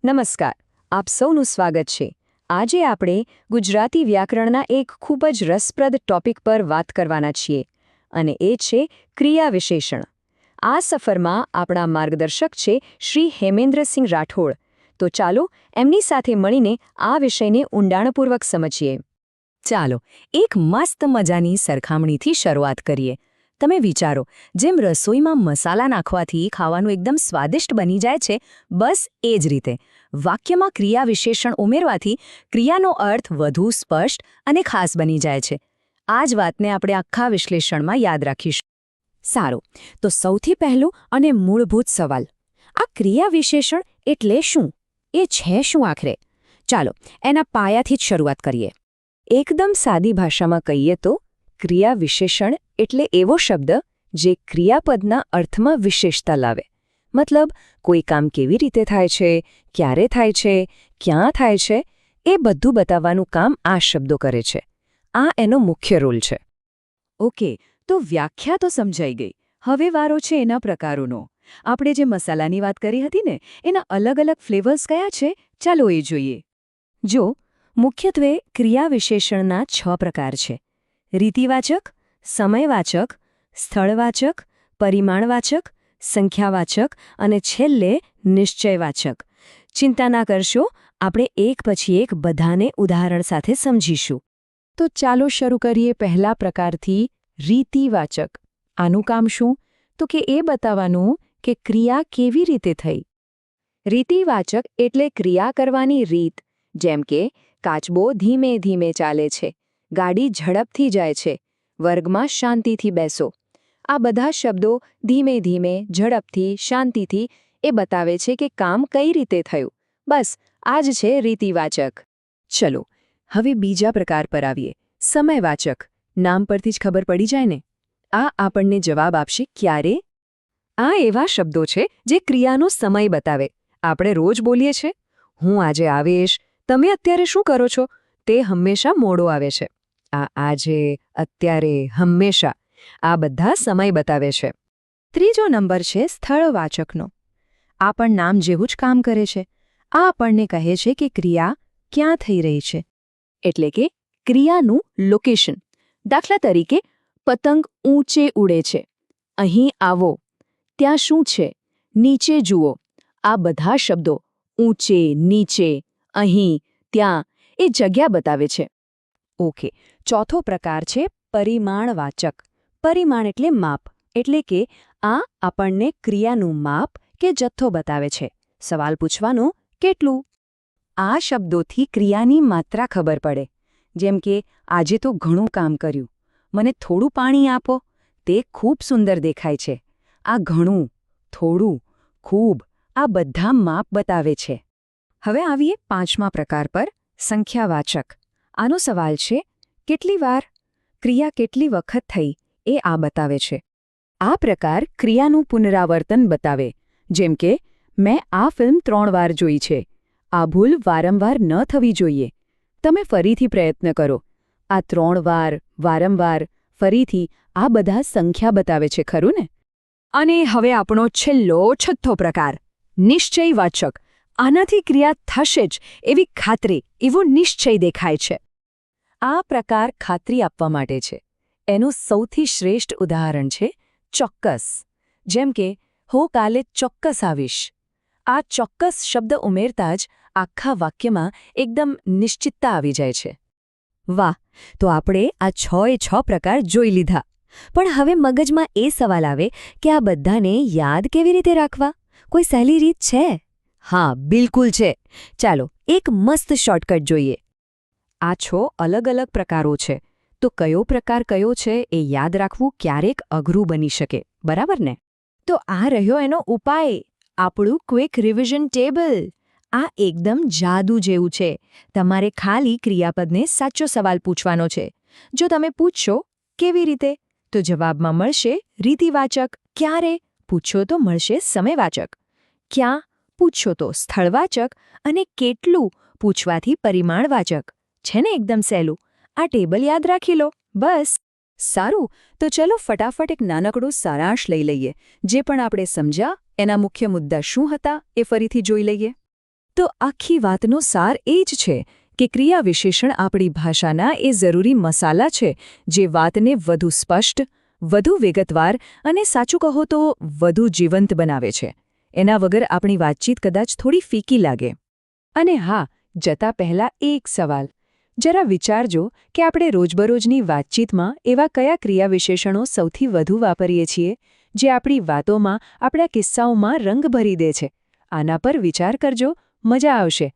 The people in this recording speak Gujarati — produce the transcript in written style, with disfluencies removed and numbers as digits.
નમસ્કાર, આપ સૌનું સ્વાગત છે. આજે આપણે ગુજરાતી વ્યાકરણના એક ખૂબ જ રસપ્રદ ટોપિક પર વાત કરવાના છીએ અને એ છે ક્રિયા વિશેષણ. આ સફરમાં આપણા માર્ગદર્શક છે શ્રી હેમેન્દ્રસિંહ રાઠોડ. તો ચાલો એમની સાથે મળીને આ વિષયને ઊંડાણપૂર્વક સમજીએ. ચાલો એક મસ્ત મજાની સરખામણીથી શરૂઆત કરીએ. તમે વિચારો, જેમ રસોઈમાં મસાલા નાખવાથી ખાવાનું એકદમ સ્વાદિષ્ટ બની જાય છે, બસ એ જ રીતે વાક્યમાં ક્રિયા વિશેષણ ઉમેરવાથી ક્રિયાનો અર્થ વધુ સ્પષ્ટ અને ખાસ બની જાય છે. આ જ વાતને આપણે આખા વિશ્લેષણમાં યાદ રાખીશું. સારું, તો સૌથી પહેલું અને મૂળભૂત સવાલ, આ ક્રિયા વિશેષણ એટલે શું? એ છે શું આખરે? ચાલો એના પાયાથી જ શરૂઆત કરીએ. એકદમ સાદી ભાષામાં કહીએ તો ક્રિયા વિશેષણ એટલે એવો શબ્દ જે ક્રિયાપદના અર્થમાં વિશેષતા લાવે. મતલબ કોઈ કામ કેવી રીતે થાય છે, ક્યારે થાય છે, ક્યાં થાય છે, એ બધું બતાવવાનું કામ આ શબ્દો કરે છે. આ એનો મુખ્ય રોલ છે. ઓકે, તો વ્યાખ્યા તો સમજાઈ ગઈ. હવે વારો છે એના પ્રકારોનો. આપણે જે મસાલાની વાત કરી હતી ને, એના અલગ અલગ ફ્લેવર્સ કયા છે, ચાલો એ જોઈએ. જો મુખ્યત્વે ક્રિયા વિશેષણના 6 પ્રકાર છે: રીતિવાચક, સમયવાચક, સ્થળવાચક, પરિમાણવાચક, સંખ્યાવાચક અને છેલ્લે નિશ્ચયવાચક. ચિંતા ના કરશો, આપણે એક પછી એક બધાને ઉદાહરણ સાથે સમજીશું. તો ચાલો શરૂ કરીએ પહેલા પ્રકારથી, રીતિવાચક. આનું કામ શું? તો કે એ બતાવવાનું કે ક્રિયા કેવી રીતે થઈ. રીતિવાચક એટલે ક્રિયા કરવાની રીત. જેમ કે કાચબો ધીમે ધીમે ચાલે છે, ગાડી ઝડપથી જાય છે, વર્ગમાં શાંતિથી બેસો. આ બધા શબ્દો ધીમે ધીમે, ઝડપથી, શાંતિથી એ બતાવે છે કે કામ કઈ રીતે થયું. બસ આ જ છે રીતિવાચક. ચલો હવે બીજા પ્રકાર પર આવીએ, સમયવાચક. નામ પરથી જ ખબર પડી જાય ને, આ આપણને જવાબ આપશે ક્યારે. આ એવા શબ્દો છે જે ક્રિયાનો સમય બતાવે. આપણે રોજ બોલીએ છીએ, હું આજે આવીશ, તમે અત્યારે શું કરો છો? તે હંમેશા મોડો આવે છે. આ આજે, અત્યારે, હંમેશા, આ બધા સમય બતાવે છે. ત્રીજો નંબર છે સ્થળવાચકનો. આ પણ નામ જેવું જ કામ કરે છે. આ આપણને કહે છે કે ક્રિયા ક્યાં થઈ રહી છે, એટલે કે ક્રિયાનું લોકેશન. દાખલા તરીકે, પતંગ ઊંચે ઉડે છે, અહીં આવો. ત્યાં શું છે? નીચે જુઓ. આ બધા શબ્દો ઊંચે, નીચે, અહીં, ત્યાં એ જગ્યા બતાવે છે. ઓકે, ચોથો પ્રકાર છે પરિમાણવાચક. પરિમાણ એટલે માપ, એટલે કે આ આપણને ક્રિયાનું માપ કે જથ્થો બતાવે છે. સવાલ પૂછવાનો, કેટલું? આ શબ્દોથી ક્રિયાની માત્રા ખબર પડે. જેમ કે આજે તો ઘણું કામ કર્યું, મને થોડું પાણી આપો. તે ખૂબ સુંદર દેખાય છે. આ ઘણું, થોડું, ખૂબ, આ બધા માપ બતાવે છે. હવે આવીએ પાંચમા પ્રકાર પર, સંખ્યાવાચક. આનો સવાલ છે કેટલી વાર, ક્રિયા કેટલી વખત થઈ એ આ બતાવે છે. આ પ્રકાર ક્રિયાનું પુનરાવર્તન બતાવે. જેમ કે મેં આ ફિલ્મ 3 વાર જોઈ છે. આ ભૂલ વારંવાર ન થવી જોઈએ. તમે ફરીથી પ્રયત્ન કરો. આ 3 વાર, વારંવાર, ફરીથી, આ બધા સંખ્યા બતાવે છે, ખરું ને? અને હવે આપણો છેલ્લો છઠ્ઠો પ્રકાર, નિશ્ચયવાચક. આનાથી ક્રિયા થશે જ એવી ખાતરી, એવો નિશ્ચય દેખાય છે. આ પ્રકાર ખાતરી આપવા માટે છે. એનું સૌથી શ્રેષ્ઠ ઉદાહરણ છે ચોક્કસ. જેમ કે હું કાલે ચોક્કસ આવીશ. આ ચોક્કસ શબ્દ ઉમેરતા જ આખા વાક્યમાં એકદમ નિશ્ચિતતા આવી જાય છે. વાહ, તો આપણે આ 6 પ્રકાર જોઈ લીધા. પણ હવે મગજમાં એ સવાલ આવે કે આ બધાને યાદ કેવી રીતે રાખવા? કોઈ સહેલી રીત છે? હા, બિલકુલ છે. ચાલો એક મસ્ત શોર્ટકટ જોઈએ. આ 6 અલગ અલગ પ્રકારો છે, તો કયો પ્રકાર કયો છે એ યાદ રાખવું ક્યારેક અઘરું બની શકે, બરાબર ને? તો આ રહ્યો એનો ઉપાય, આપણું ક્વિક રિવિઝન ટેબલ. આ એકદમ જાદુ જેવું છે. તમારે ખાલી ક્રિયાપદને સાચો સવાલ પૂછવાનો છે. જો તમે પૂછશો કેવી રીતે, તો જવાબમાં મળશે રીતિવાચક. ક્યારે પૂછો તો મળશે સમયવાચક. ક્યાં પૂછો તો સ્થળવાચક. અને કેટલું પૂછવાથી પરિમાણવાચક. છે ને એકદમ સહેલું? આ ટેબલ યાદ રાખી લો, બસ. સારું, તો ચલો ફટાફટ એક નાનકડો સારાંશ લઈ લઈએ. જે પણ આપણે સમજ્યા એના મુખ્ય મુદ્દા શું હતા એ ફરીથી જોઈ લઈએ. તો આખી વાતનો સાર એ જ છે કે ક્રિયા વિશેષણ આપણી ભાષાના એ જરૂરી મસાલા છે જે વાતને વધુ સ્પષ્ટ, વધુ વિગતવાર અને સાચું કહો તો વધુ જીવંત બનાવે છે. એના વગર આપણી વાતચીત કદાચ થોડી ફીકી લાગે. અને હા, જતા પહેલા એક સવાલ. જરા વિચારજો કે આપણે રોજબરોજની વાતચીતમાં એવા કયા ક્રિયા વિશેષણો સૌથી વધુ વાપરીએ છીએ જે આપણી વાતોમાં, આપણા કિસ્સાઓમાં રંગ ભરી દે છે. આના પર વિચાર કરજો, મજા આવશે.